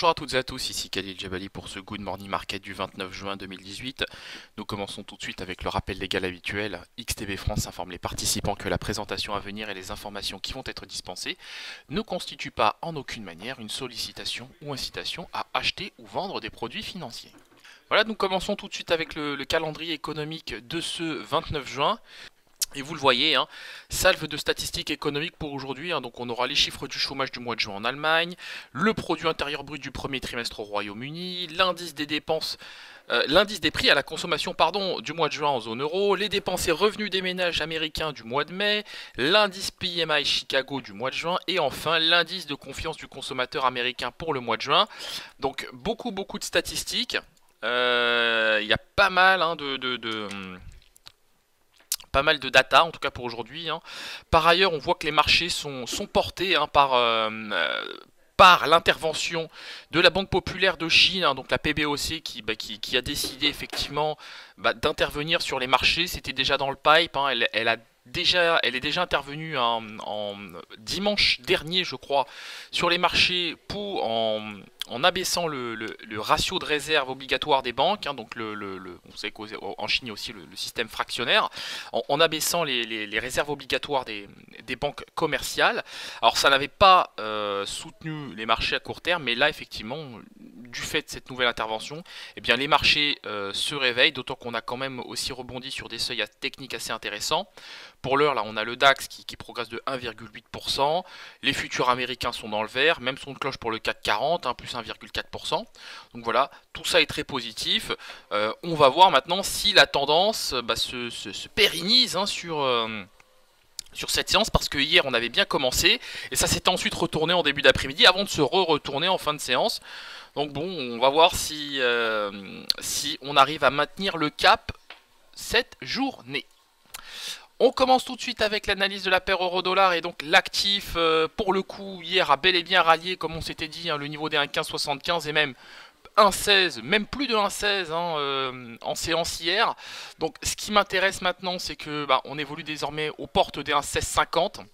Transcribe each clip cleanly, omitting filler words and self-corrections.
Bonjour à toutes et à tous, ici Khalil Jebali pour ce Good Morning Market du 29 juin 2018. Nous commençons tout de suite avec le rappel légal habituel. XTB France informe les participants que la présentation à venir et les informations qui vont être dispensées ne constituent pas en aucune manière une sollicitation ou incitation à acheter ou vendre des produits financiers. Voilà, nous commençons tout de suite avec le calendrier économique de ce 29 juin. Et vous le voyez, salve de statistiques économiques pour aujourd'hui. Donc on aura les chiffres du chômage du mois de juin en Allemagne, le produit intérieur brut du premier trimestre au Royaume-Uni, l'indice des dépenses, l'indice des prix à la consommation du mois de juin en zone euro, les dépenses et revenus des ménages américains du mois de mai, l'indice PMI Chicago du mois de juin et enfin l'indice de confiance du consommateur américain pour le mois de juin. Donc beaucoup de statistiques. Il y a pas mal pas mal de data, en tout cas pour aujourd'hui. Par ailleurs, on voit que les marchés sont portés par l'intervention de la Banque Populaire de Chine, donc la PBOC, qui a décidé effectivement d'intervenir sur les marchés. C'était déjà dans le pipe, elle est déjà intervenue en dimanche dernier, je crois, sur les marchés en abaissant le ratio de réserve obligatoire des banques, donc on sait qu'en Chine il y a aussi le système fractionnaire, en abaissant les réserves obligatoires des banques commerciales. Alors ça n'avait pas soutenu les marchés à court terme, mais là effectivement, du fait de cette nouvelle intervention, eh bien, les marchés se réveillent, d'autant qu'on a quand même aussi rebondi sur des seuils techniques assez intéressants. Pour l'heure, là, on a le DAX qui progresse de 1,8%. Les futurs américains sont dans le vert, même son de cloche pour le CAC 40, plus 1,4%. Donc voilà, tout ça est très positif. On va voir maintenant si la tendance se pérennise sur cette séance, parce que hier on avait bien commencé et ça s'est ensuite retourné en début d'après-midi avant de se retourner en fin de séance. Donc bon, on va voir si on arrive à maintenir le cap cette journée. On commence tout de suite avec l'analyse de la paire euro-dollar et donc l'actif pour le coup hier a bel et bien rallié comme on s'était dit le niveau des 1,1575 et même 1,16, même plus de 1,16 en séance hier. Donc ce qui m'intéresse maintenant, c'est que on évolue désormais aux portes des 1,1650.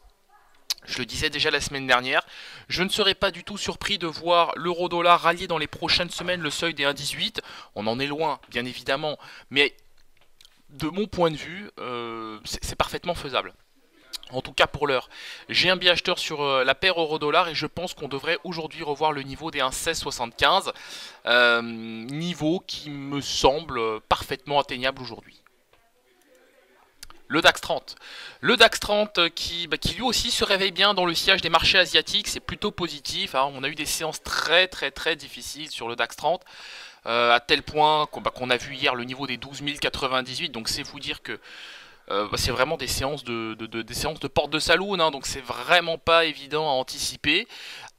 Je le disais déjà la semaine dernière, je ne serais pas du tout surpris de voir l'euro-dollar rallier dans les prochaines semaines le seuil des 1,18. On en est loin, bien évidemment, mais de mon point de vue, c'est parfaitement faisable. En tout cas pour l'heure. J'ai un biais acheteur sur la paire euro-dollar et je pense qu'on devrait aujourd'hui revoir le niveau des 1,1675. Niveau qui me semble parfaitement atteignable aujourd'hui. Le DAX 30. Le DAX 30 qui lui aussi se réveille bien dans le sillage des marchés asiatiques, c'est plutôt positif. On a eu des séances très difficiles sur le DAX 30. À tel point qu'on a vu hier le niveau des 12 098, donc c'est vous dire que c'est vraiment des séances des séances de porte de saloon, donc c'est vraiment pas évident à anticiper.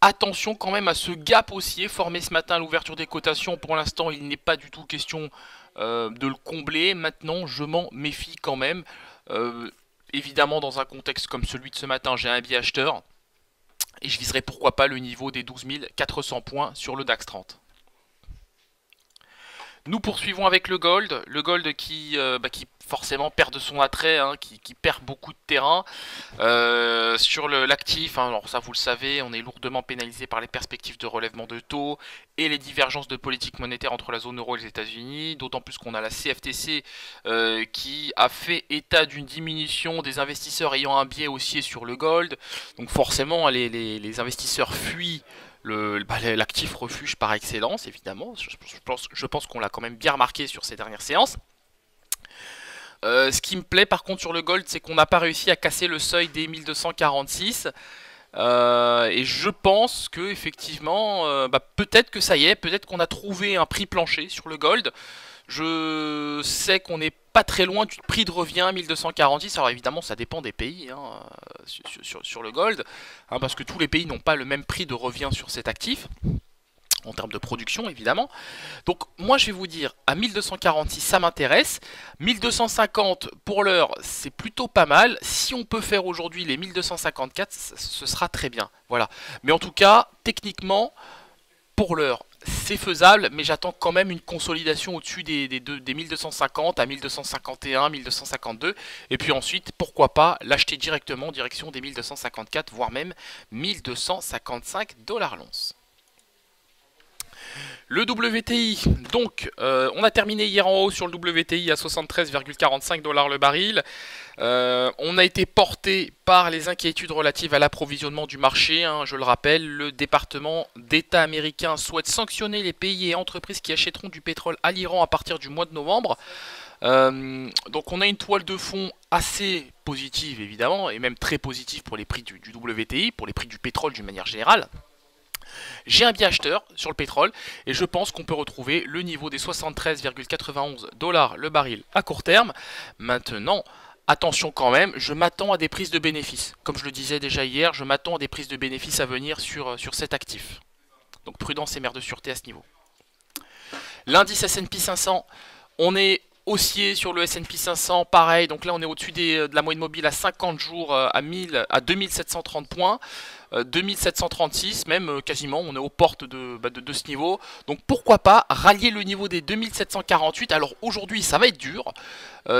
Attention quand même à ce gap haussier formé ce matin à l'ouverture des cotations. Pour l'instant, il n'est pas du tout question de le combler. Maintenant, je m'en méfie quand même. Évidemment, dans un contexte comme celui de ce matin, j'ai un biais acheteur et je viserai pourquoi pas le niveau des 12 400 points sur le DAX 30. Nous poursuivons avec le gold qui forcément perd de son attrait, qui perd beaucoup de terrain sur l'actif. Alors ça vous le savez, on est lourdement pénalisé par les perspectives de relèvement de taux et les divergences de politique monétaire entre la zone euro et les États-Unis, d'autant plus qu'on a la CFTC qui a fait état d'une diminution des investisseurs ayant un biais haussier sur le gold. Donc forcément les investisseurs fuient l'actif refuge par excellence, évidemment. Je pense qu'on l'a quand même bien remarqué sur ces dernières séances. Ce qui me plaît par contre sur le gold, c'est qu'on n'a pas réussi à casser le seuil des 1246. Et je pense que effectivement, peut-être que ça y est, peut-être qu'on a trouvé un prix plancher sur le gold. Je sais qu'on n'est pas très loin du prix de revient 1246. Alors évidemment, ça dépend des pays sur le gold, parce que tous les pays n'ont pas le même prix de revient sur cet actif, en termes de production évidemment. Donc moi je vais vous dire, à 1246 ça m'intéresse, 1250 pour l'heure c'est plutôt pas mal. Si on peut faire aujourd'hui les 1254, ce sera très bien. Voilà. Mais en tout cas, techniquement, pour l'heure, c'est faisable, mais j'attends quand même une consolidation au-dessus des 1250 à 1251, 1252. Et puis ensuite, pourquoi pas l'acheter directement en direction des 1254, voire même 1255 $ l'once. Le WTI, donc on a terminé hier en haut sur le WTI à 73,45 $ le baril. On a été porté par les inquiétudes relatives à l'approvisionnement du marché. Je le rappelle, le département d'État américain souhaite sanctionner les pays et entreprises qui achèteront du pétrole à l'Iran à partir du mois de novembre. Donc on a une toile de fond assez positive évidemment, et même très positive pour les prix du WTI, pour les prix du pétrole d'une manière générale. J'ai un biais acheteur sur le pétrole et je pense qu'on peut retrouver le niveau des 73,91 $ le baril à court terme. Maintenant, attention quand même, je m'attends à des prises de bénéfices. Comme je le disais déjà hier, je m'attends à des prises de bénéfices à venir sur cet actif. Donc prudence et mère de sûreté à ce niveau. L'indice S&P 500, on est haussier sur le S&P 500, pareil, donc là on est au-dessus de la moyenne mobile à 50 jours à 2730 points, 2736 même quasiment, on est aux portes de ce niveau, donc pourquoi pas rallier le niveau des 2748, alors aujourd'hui ça va être dur,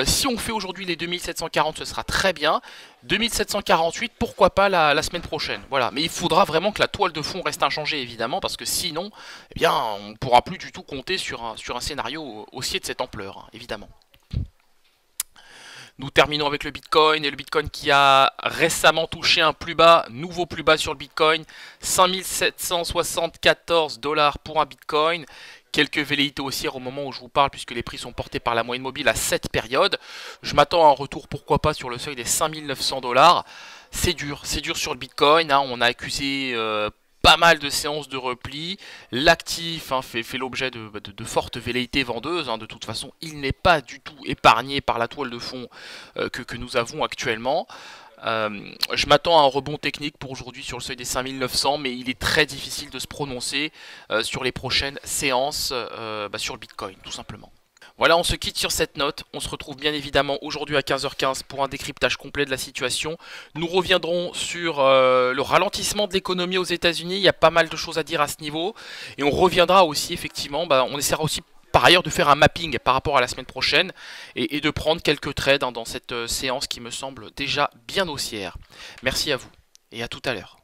si on fait aujourd'hui les 2740 ce sera très bien, 2748 pourquoi pas la semaine prochaine, voilà, mais il faudra vraiment que la toile de fond reste inchangée évidemment, parce que sinon, eh bien, on ne pourra plus du tout compter sur un scénario haussier de cette ampleur, évidemment. Nous terminons avec le Bitcoin, et le Bitcoin qui a récemment touché un plus bas, nouveau plus bas sur le Bitcoin, 5774 $ pour un Bitcoin. Quelques velléités haussières au moment où je vous parle, puisque les prix sont portés par la moyenne mobile à cette période. Je m'attends à un retour, pourquoi pas, sur le seuil des 5900 $. C'est dur sur le Bitcoin, on a accusé pas mal de séances de repli. L'actif fait l'objet de fortes velléités vendeuses. De toute façon, il n'est pas du tout épargné par la toile de fond que nous avons actuellement. Je m'attends à un rebond technique pour aujourd'hui sur le seuil des 5900, mais il est très difficile de se prononcer sur les prochaines séances sur le Bitcoin, tout simplement. Voilà, on se quitte sur cette note. On se retrouve bien évidemment aujourd'hui à 15h15 pour un décryptage complet de la situation. Nous reviendrons sur le ralentissement de l'économie aux États-Unis. Il y a pas mal de choses à dire à ce niveau. Et on reviendra aussi, effectivement, on essaiera aussi par ailleurs de faire un mapping par rapport à la semaine prochaine et de prendre quelques trades dans cette séance qui me semble déjà bien haussière. Merci à vous et à tout à l'heure.